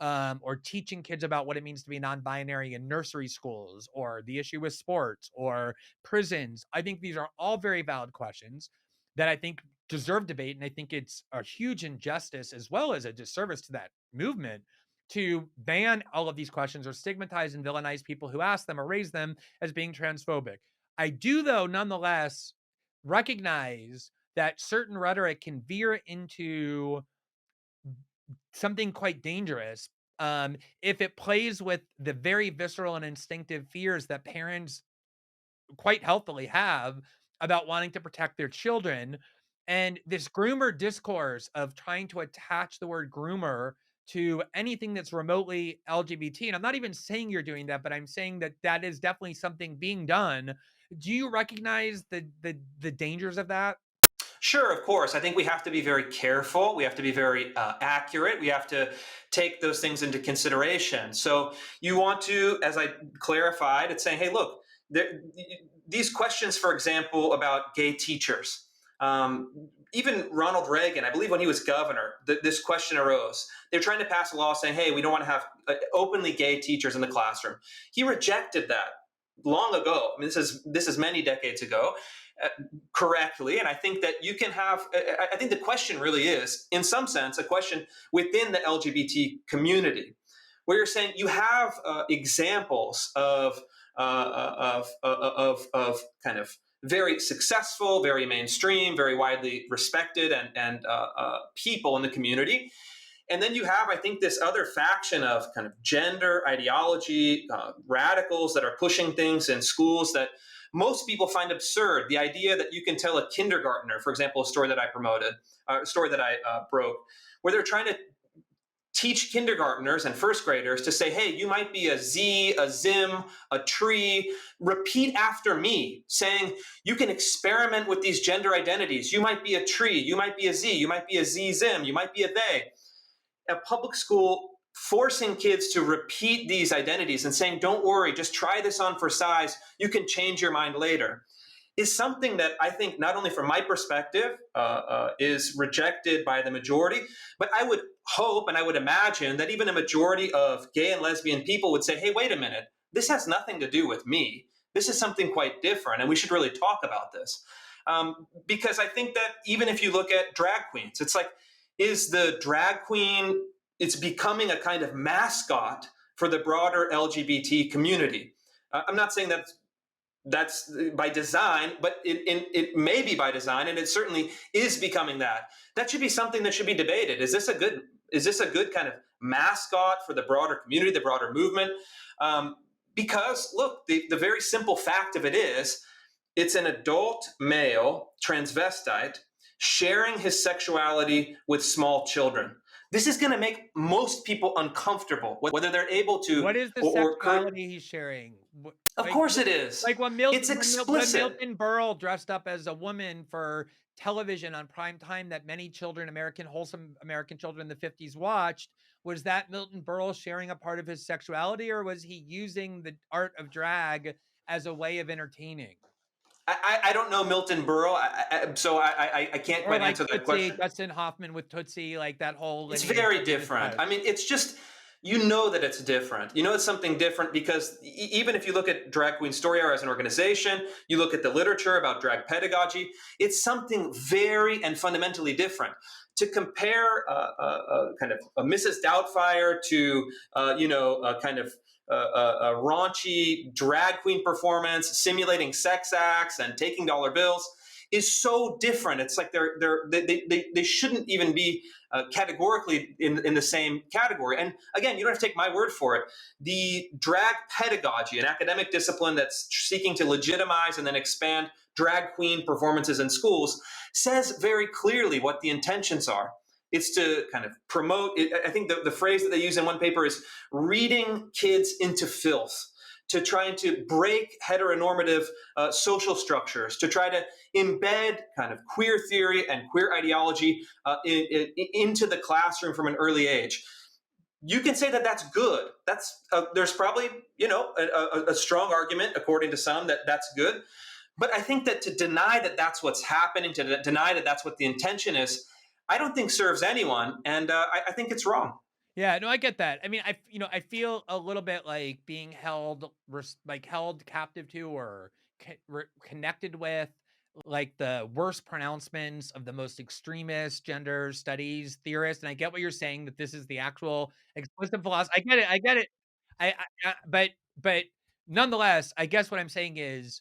or teaching kids about what it means to be non-binary in nursery schools, or the issue with sports or prisons. I think these are all very valid questions that I think deserve debate. And I think it's a huge injustice as well as a disservice to that movement to ban all of these questions or stigmatize and villainize people who ask them or raise them as being transphobic. I do, though, nonetheless recognize that certain rhetoric can veer into something quite dangerous if it plays with the very visceral and instinctive fears that parents quite healthily have about wanting to protect their children. And this groomer discourse of trying to attach the word groomer to anything that's remotely LGBT. And I'm not even saying you're doing that, but I'm saying that that is definitely something being done. Do you recognize the dangers of that? Sure, of course. I think we have to be very careful. We have to be very accurate. We have to take those things into consideration. So you want to, as I clarified, it's saying, hey, look, there, these questions, for example, about gay teachers. Even Ronald Reagan, I believe when he was governor, this question arose. They're trying to pass a law saying, hey, we don't want to have openly gay teachers in the classroom. He rejected that long ago. I mean, this is many decades ago. Correctly. And I think that you can have, I think the question really is, in some sense, a question within the LGBT community. where you're saying you have examples of kind of very successful, very mainstream, very widely respected, and people in the community. And then you have, I think, this other faction of kind of gender ideology, radicals that are pushing things in schools that most people find absurd. The idea that you can tell a kindergartner, for example, a story that I promoted, a story that I broke, where they're trying to teach kindergartners and first graders to say, hey, you might be a Z, a Zim, a tree. Repeat after me, saying you can experiment with these gender identities. You might be a tree, you might be a Z, you might be a Z Zim, you might be a they. A public school forcing kids to repeat these identities and saying, don't worry, just try this on for size. You can change your mind later, is something that I think, not only from my perspective, is rejected by the majority, but I would hope and I would imagine that even a majority of gay and lesbian people would say, hey, wait a minute, this has nothing to do with me. This is something quite different, and we should really talk about this. Because I think that even if you look at drag queens, it's like, is the drag queen, it's becoming a kind of mascot for the broader LGBT community. I'm not saying that's by design, but it may be by design, and it certainly is becoming that. That should be something that should be debated. Is this a good kind of mascot for the broader community, the broader movement? Because look, the very simple fact of it is, it's an adult male transvestite sharing his sexuality with small children. This is going to make most people uncomfortable, whether they're able to What is the or sexuality he's sharing? of Like, course it is. like when It's explicit. Milton Berle dressed up as a woman for television on prime time that many children, wholesome American children in the 50s watched, was that Milton Berle sharing a part of his sexuality, or was he using the art of drag as a way of entertaining? I don't know Milton Berle, so I can't Or quite like answer that Tootsie, question. Dustin Hoffman with Tootsie, like that whole It's lineage very that he different. I described. mean, it's just, you know that it's different. You know it's something different because even if you look at Drag Queen Story Hour as an organization, you look at the literature about drag pedagogy, it's something very and fundamentally different. To compare kind of a Mrs. Doubtfire to a kind of a raunchy drag queen performance simulating sex acts and taking dollar bills is so different. It's like they shouldn't even be categorically in the same category. And again, you don't have to take my word for it. The drag pedagogy, an academic discipline that's seeking to legitimize and then expand drag queen performances in schools, says very clearly what the intentions are. It's to kind of promote, I think the phrase that they use in one paper is reading kids into filth, to trying to break heteronormative social structures, to try to embed kind of queer theory and queer ideology into the classroom from an early age. You can say that that's good. There's probably a strong argument, according to some, that that's good. But I think that to deny that that's what's happening, to deny that that's what the intention is, I don't think serves anyone, and I think it's wrong. Yeah, no, I get that. I mean, I feel a little bit like being held captive to, or connected with, like the worst pronouncements of the most extremist gender studies theorists. And I get what you're saying, that this is the actual explicit philosophy. I get it. I get it. But nonetheless, I guess what I'm saying is,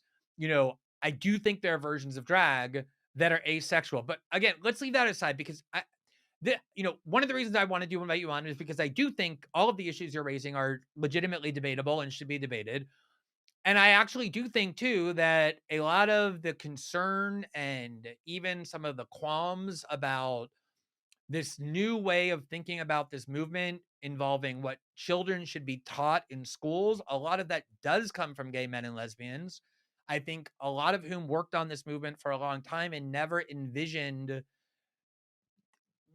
I do think there are versions of drag that are asexual. But again, let's leave that aside, because one of the reasons I wanted to invite you on is because I do think all of the issues you're raising are legitimately debatable and should be debated. And I actually do think too that a lot of the concern and even some of the qualms about this new way of thinking about this movement involving what children should be taught in schools, a lot of that does come from gay men and lesbians. I think a lot of whom worked on this movement for a long time and never envisioned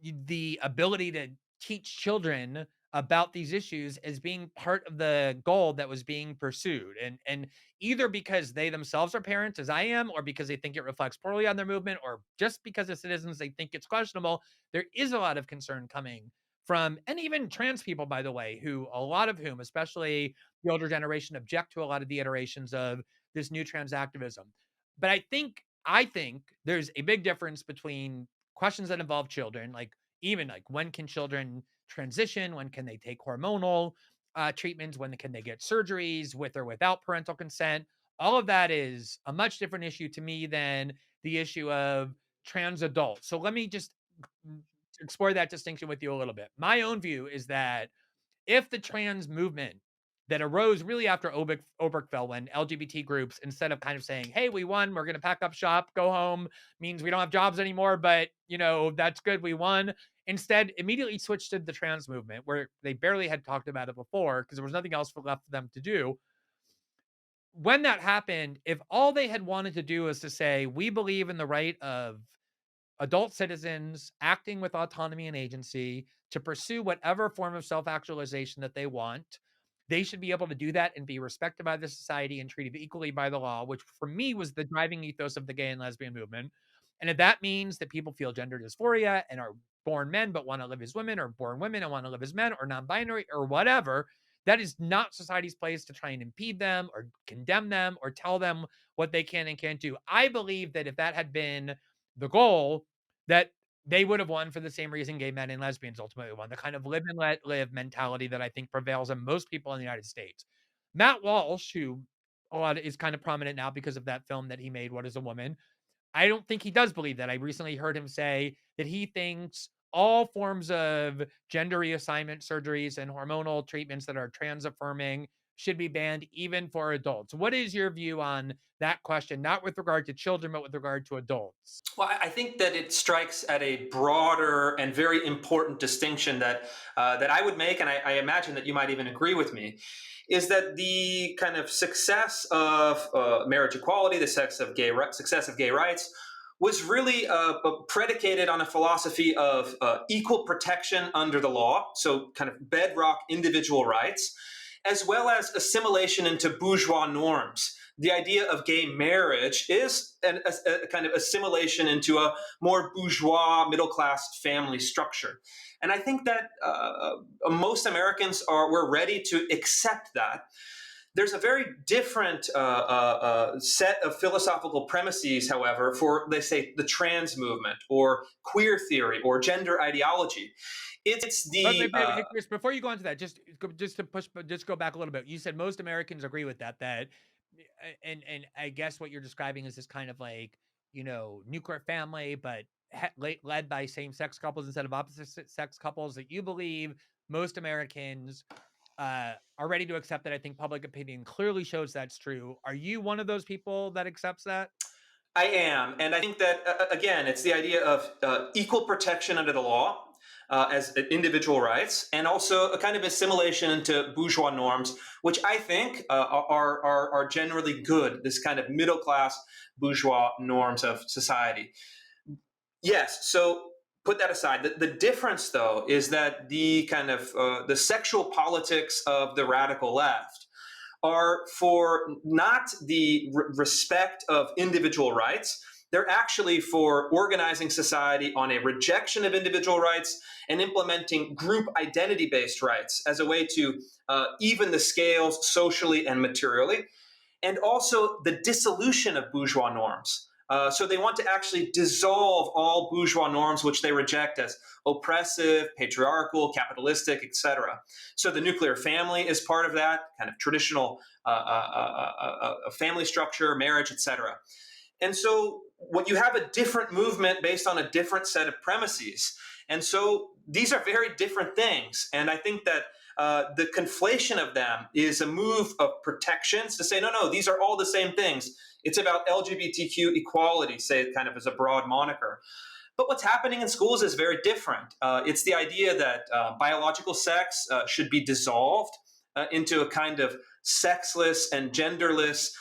the ability to teach children about these issues as being part of the goal that was being pursued. And either because they themselves are parents, as I am, or because they think it reflects poorly on their movement, or just because as citizens they think it's questionable, there is a lot of concern coming from, and even trans people, by the way, who, a lot of whom, especially the older generation, object to a lot of the iterations of this new trans activism. But I think there's a big difference between questions that involve children, like, even like, when can children transition, when can they take hormonal, treatments, when can they get surgeries with or without parental consent. All of that is a much different issue to me than the issue of trans adults. So let me just explore that distinction with you a little bit. My own view is that if the trans movement that arose really after Obergefell, when LGBT groups, instead of kind of saying, hey, we won, we're going to pack up shop, go home, means we don't have jobs anymore, but, that's good, we won. Instead, immediately switched to the trans movement, where they barely had talked about it before because there was nothing else left for them to do. When that happened, if all they had wanted to do was to say, we believe in the right of adult citizens acting with autonomy and agency to pursue whatever form of self-actualization that they want. They should be able to do that and be respected by the society and treated equally by the law, which for me was the driving ethos of the gay and lesbian movement. And if that means that people feel gender dysphoria and are born men but want to live as women, or born women and want to live as men, or non-binary, or whatever, that is not society's place to try and impede them or condemn them or tell them what they can and can't do. I believe that if that had been the goal, that they would have won for the same reason gay men and lesbians ultimately won, the kind of live and let live mentality that I think prevails in most people in the United States. Matt Walsh, who a lot is kind of prominent now because of that film that he made, What is a Woman? I don't think he does believe that. I recently heard him say that he thinks all forms of gender reassignment surgeries and hormonal treatments that are trans affirming should be banned, even for adults. What is your view on that question? Not with regard to children, but with regard to adults. Well, I think that it strikes at a broader and very important distinction that I would make, and I imagine that you might even agree with me, is that the kind of success of marriage equality, the success of gay rights, was really predicated on a philosophy of equal protection under the law, so kind of bedrock individual rights, as well as assimilation into bourgeois norms. The idea of gay marriage is a kind of assimilation into a more bourgeois middle class family structure. And I think that most Americans were ready to accept that. There's a very different set of philosophical premises, however, for, let's say, the trans movement or queer theory or gender ideology. It's the Hey, Chris, before you go on to that, just go back a little bit. You said most Americans agree with that. And I guess what you're describing is this kind of like, nuclear family, but led by same-sex couples instead of opposite-sex couples, that you believe most Americans are ready to accept that. I think public opinion clearly shows that's true. Are you one of those people that accepts that? I am. And I think that, again, it's the idea of equal protection under the law as individual rights, and also a kind of assimilation into bourgeois norms, which I think are generally good, this kind of middle class bourgeois norms of society. Yes. So put that aside. The difference, though, is that the kind of the sexual politics of the radical left are for not the respect of individual rights. They're actually for organizing society on a rejection of individual rights and implementing group identity based rights as a way to even the scales socially and materially, and also the dissolution of bourgeois norms. So they want to actually dissolve all bourgeois norms which they reject as oppressive, patriarchal, capitalistic, etc. So the nuclear family is part of that kind of traditional family structure, marriage, etc. And so what you have a different movement based on a different set of premises. And so these are very different things. And I think that the conflation of them is a move of protections to say, no, these are all the same things. It's about LGBTQ equality, say it kind of as a broad moniker. But what's happening in schools is very different. It's the idea that biological sex should be dissolved into a kind of sexless and genderless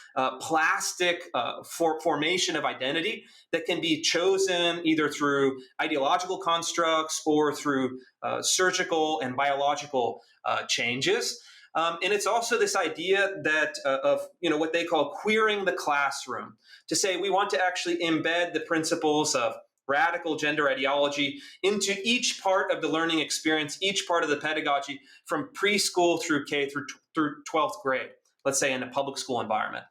plastic formation of identity that can be chosen either through ideological constructs or through surgical and biological changes. And it's also this idea that of what they call queering the classroom, to say we want to actually embed the principles of radical gender ideology into each part of the learning experience, each part of the pedagogy, from preschool through K through 12th grade, let's say in a public school environment.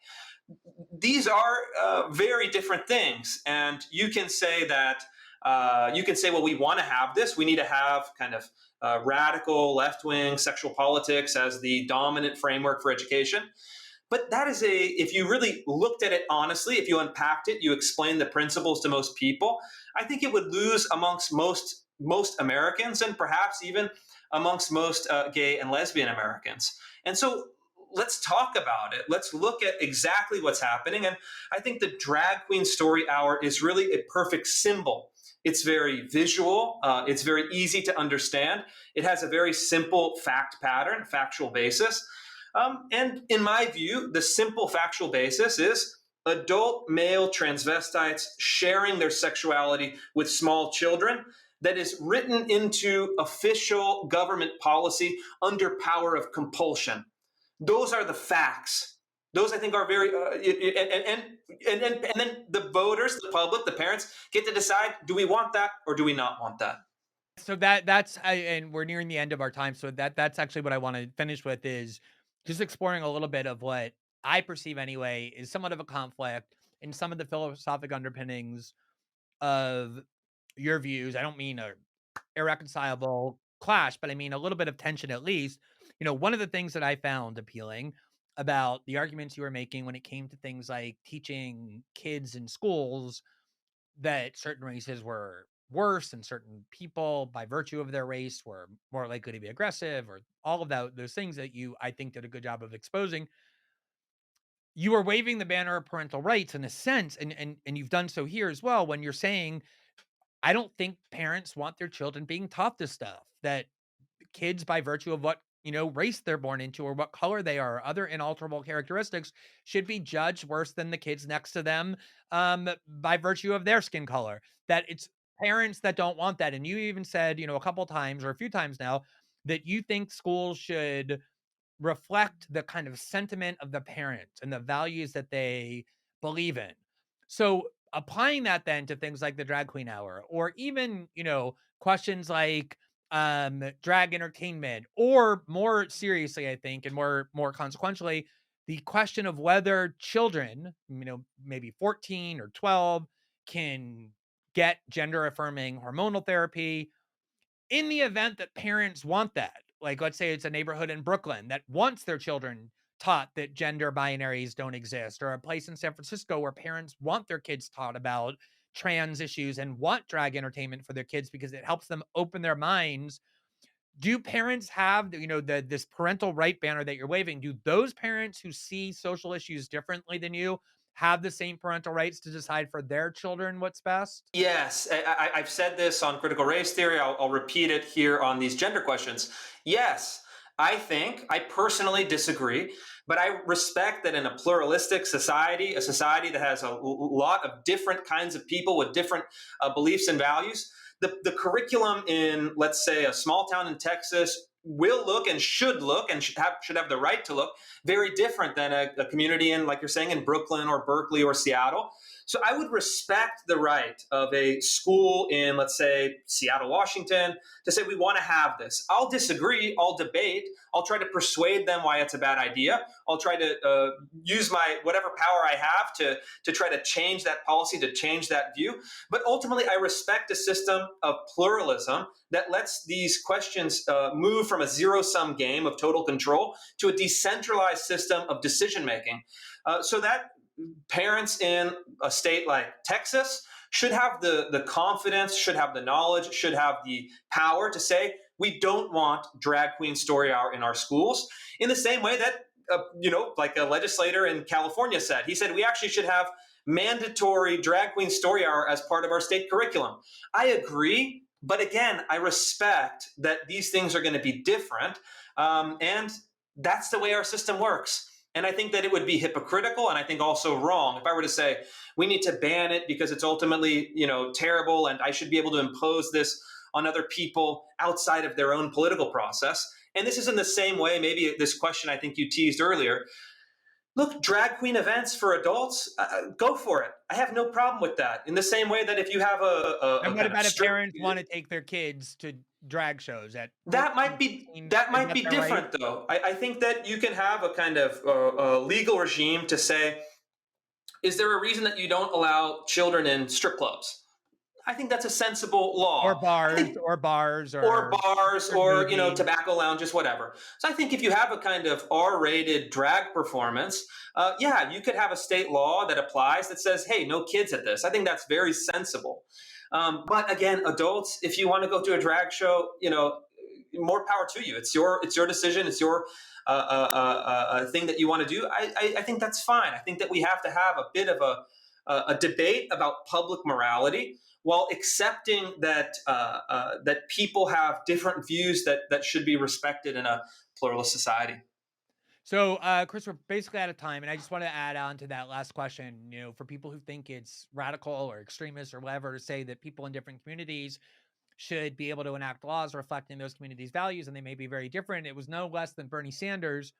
These are very different things. And you can say that You can say, well, we want to have this. We need to have kind of radical left wing sexual politics as the dominant framework for education. But that is if you really looked at it honestly, if you unpacked it, you explained the principles to most people, I think it would lose amongst most Americans, and perhaps even amongst most gay and lesbian Americans. And so let's talk about it. Let's look at exactly what's happening. And I think the Drag Queen Story Hour is really a perfect symbol. It's very visual. It's very easy to understand. It has a very simple fact pattern, factual basis. And in my view, the simple factual basis is adult male transvestites sharing their sexuality with small children that is written into official government policy under power of compulsion. Those are the facts. Those I think are very and then the voters, the public, the parents get to decide: do we want that or do we not want that? So and we're nearing the end of our time. So that's actually what I want to finish with is just exploring a little bit of what I perceive anyway is somewhat of a conflict in some of the philosophic underpinnings of your views. I don't mean a irreconcilable clash, but I mean a little bit of tension at least. One of the things that I found appealing about the arguments you were making when it came to things like teaching kids in schools that certain races were worse and certain people by virtue of their race were more likely to be aggressive or all of those things that you I think did a good job of exposing. You are waving the banner of parental rights in a sense, and you've done so here as well when you're saying I don't think parents want their children being taught this stuff, that kids by virtue of what race they're born into or what color they are, or other inalterable characteristics should be judged worse than the kids next to them by virtue of their skin color, that it's parents that don't want that. And you even said a couple times or a few times now that you think schools should reflect the kind of sentiment of the parents and the values that they believe in. So applying that then to things like the drag queen hour or even, questions like drag entertainment or more seriously, I think, and more consequentially, the question of whether children, maybe 14 or 12 can get gender affirming hormonal therapy in the event that parents want that. Like, let's say it's a neighborhood in Brooklyn that wants their children taught that gender binaries don't exist, or a place in San Francisco where parents want their kids taught about trans issues and want drag entertainment for their kids because it helps them open their minds. Do parents have, this parental right banner that you're waving? Do those parents who see social issues differently than you have the same parental rights to decide for their children what's best? Yes, I've said this on critical race theory. I'll repeat it here on these gender questions. Yes, I personally disagree, but I respect that in a pluralistic society, a society that has a lot of different kinds of people with different beliefs and values, the curriculum in, let's say, a small town in Texas will look and should have the right to look very different than a community in, like you're saying, in Brooklyn or Berkeley or Seattle. So I would respect the right of a school in, let's say, Seattle, Washington, to say we want to have this. I'll disagree. I'll debate. I'll try to persuade them why it's a bad idea. I'll try to use my whatever power I have to try to change that policy, to change that view. But ultimately, I respect a system of pluralism that lets these questions move from a zero-sum game of total control to a decentralized system of decision making, so that parents in a state like Texas should have the confidence, should have the knowledge, should have the power to say, we don't want drag queen story hour in our schools. In the same way that, like a legislator in California said, he said, we actually should have mandatory drag queen story hour as part of our state curriculum. I agree. But again, I respect that these things are going to be different. And that's the way our system works. And I think that it would be hypocritical and I think also wrong if I were to say we need to ban it because it's ultimately, terrible and I should be able to impose this on other people outside of their own political process. And this is in the same way, maybe this question I think you teased earlier. Look, drag queen events for adults, go for it. I have no problem with that. In the same way that if you have And a what kind of about if strict, parents want to take their kids to drag shows at that 14, might be 15? that Is might that be their right? different though. I think that you can have a kind of legal regime to say, is there a reason that you don't allow children in strip clubs? I think that's a sensible or law. I bars, think or bars, or or bars certain or movies. tobacco lounges, whatever. So I think if you have a kind of R-rated drag performance, yeah, you could have a state law that applies that says, hey, no kids at this. I think that's very sensible. But again, adults, if you want to go to a drag show, more power to you. It's your decision. It's your thing that you want to do. I think that's fine. I think that we have to have a bit of a debate about public morality while accepting that people have different views that should be respected in a pluralist society. So, Chris, we're basically out of time, and I just want to add on to that last question. For people who think it's radical or extremist or whatever to say that people in different communities should be able to enact laws reflecting those communities' values, and they may be very different. It was no less than Bernie Sanders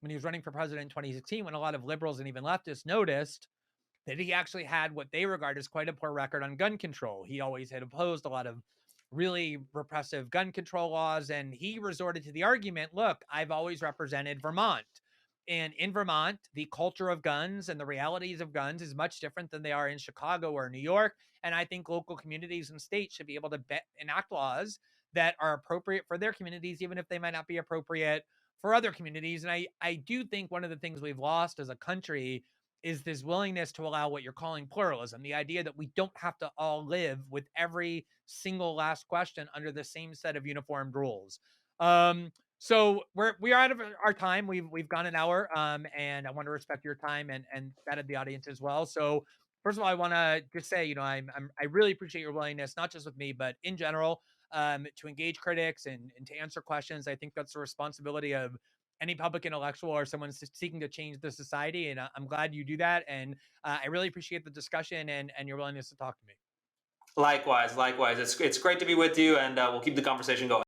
when he was running for president in 2016, when a lot of liberals and even leftists noticed that he actually had what they regard as quite a poor record on gun control. He always had opposed a lot of really repressive gun control laws, and he resorted to the argument, look, I've always represented Vermont. And in Vermont, the culture of guns and the realities of guns is much different than they are in Chicago or New York. And I think local communities and states should be able to enact laws that are appropriate for their communities, even if they might not be appropriate for other communities. And I do think one of the things we've lost as a country is this willingness to allow what you're calling pluralism, the idea that we don't have to all live with every single last question under the same set of uniformed rules. So we are out of our time. We've gone an hour, and I want to respect your time and that of the audience as well. So first of all, I want to just say, I really appreciate your willingness, not just with me, but in general, to engage critics and to answer questions. I think that's the responsibility of any public intellectual or someone seeking to change the society. And I'm glad you do that. And I really appreciate the discussion and your willingness to talk to me. Likewise, likewise. It's great to be with you, and we'll keep the conversation going.